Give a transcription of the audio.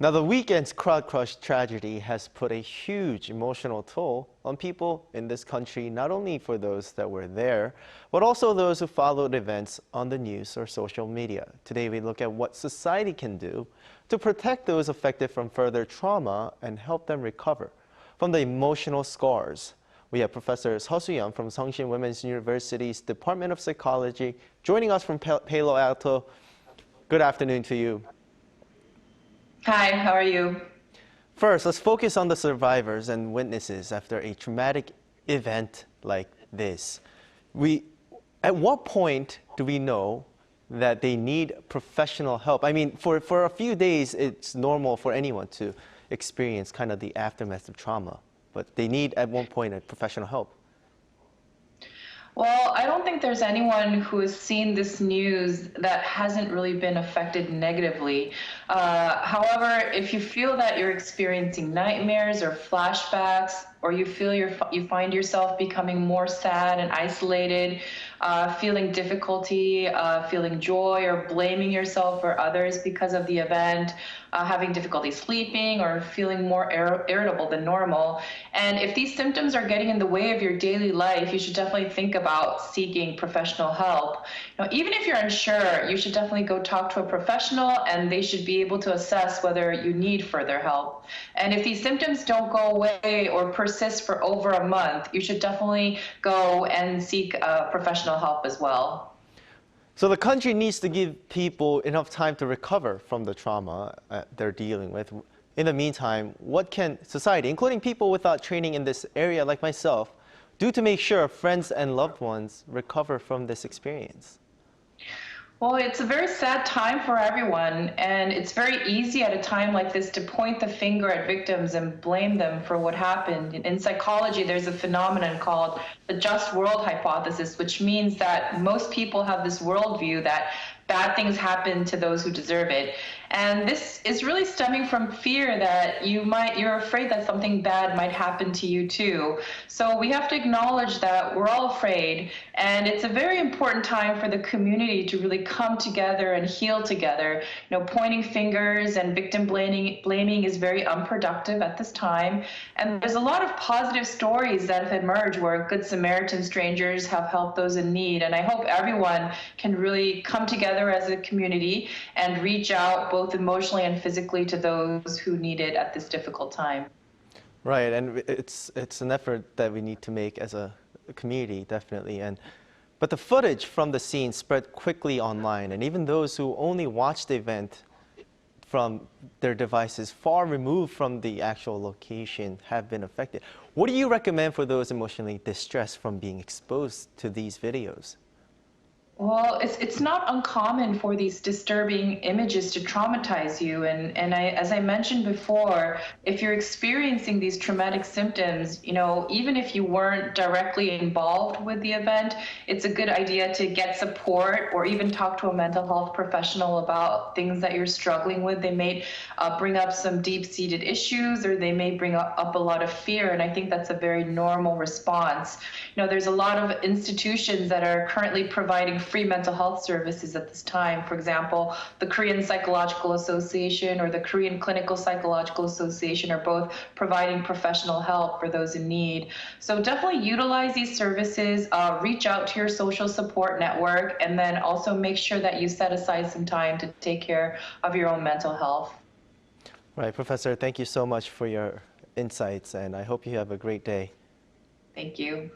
Now, the weekend's crowd crush tragedy has put a huge emotional toll on people in this country, not only for those that were there, but also those who followed events on the news or social media. Today, we look at what society can do to protect those affected from further trauma and help them recover from the emotional scars. We have Professor Suh Soo-yeon from Sungshin Women's University's Department of Psychology joining us from Palo Alto. Good afternoon to you. Hi, how are you? First, let's focus on the survivors and witnesses after a traumatic event like this. At what point do we know that they need professional help? I mean, for a few days, it's normal for anyone to experience kind of the aftermath of trauma, but they need at one point a professional help. Well, I don't think there's anyone who has seen this news that hasn't really been affected negatively. However, if you feel that you're experiencing nightmares or flashbacks, or you feel you find yourself becoming more sad and isolated, feeling difficulty, feeling joy, or blaming yourself or others because of the event, having difficulty sleeping, or feeling more irritable than normal. And if these symptoms are getting in the way of your daily life, you should definitely think about seeking professional help. Now, even if you're unsure, you should definitely go talk to a professional, and they should be able to assess whether you need further help. And if these symptoms don't go away or persist for over a month, you should definitely go and seek professional help as well. So the country needs to give people enough time to recover from the trauma they're dealing with. In the meantime, what can society, including people without training in this area like myself, do to make sure friends and loved ones recover from this experience? Well, it's a very sad time for everyone, and it's very easy at a time like this to point the finger at victims and blame them for what happened. In psychology, there's a phenomenon called the just world hypothesis, which means that most people have this worldview that bad things happen to those who deserve it. And this is really stemming from fear that you're afraid that something bad might happen to you too. So we have to acknowledge that we're all afraid, and it's a very important time for the community to really come together and heal together. Pointing fingers and victim blaming is very unproductive at this time. And there's a lot of positive stories that have emerged where Good Samaritan strangers have helped those in need. And I hope everyone can really come together as a community and reach out both emotionally and physically to those who need it at this difficult time. Right, and it's an effort that we need to make as a community, definitely. But the footage from the scene spread quickly online, and even those who only watched the event from their devices far removed from the actual location have been affected. What do you recommend for those emotionally distressed from being exposed to these videos? Well, it's not uncommon for these disturbing images to traumatize you. And as I mentioned before, if you're experiencing these traumatic symptoms, even if you weren't directly involved with the event, it's a good idea to get support or even talk to a mental health professional about things that you're struggling with. They may bring up some deep-seated issues, or they may bring up a lot of fear. And I think that's a very normal response. There's a lot of institutions that are currently providing free mental health services at this time. For example, the Korean Psychological Association or the Korean Clinical Psychological Association are both providing professional help for those in need. So definitely utilize these services, reach out to your social support network, and then also make sure that you set aside some time to take care of your own mental health. Right, Professor, thank you so much for your insights, and I hope you have a great day. Thank you.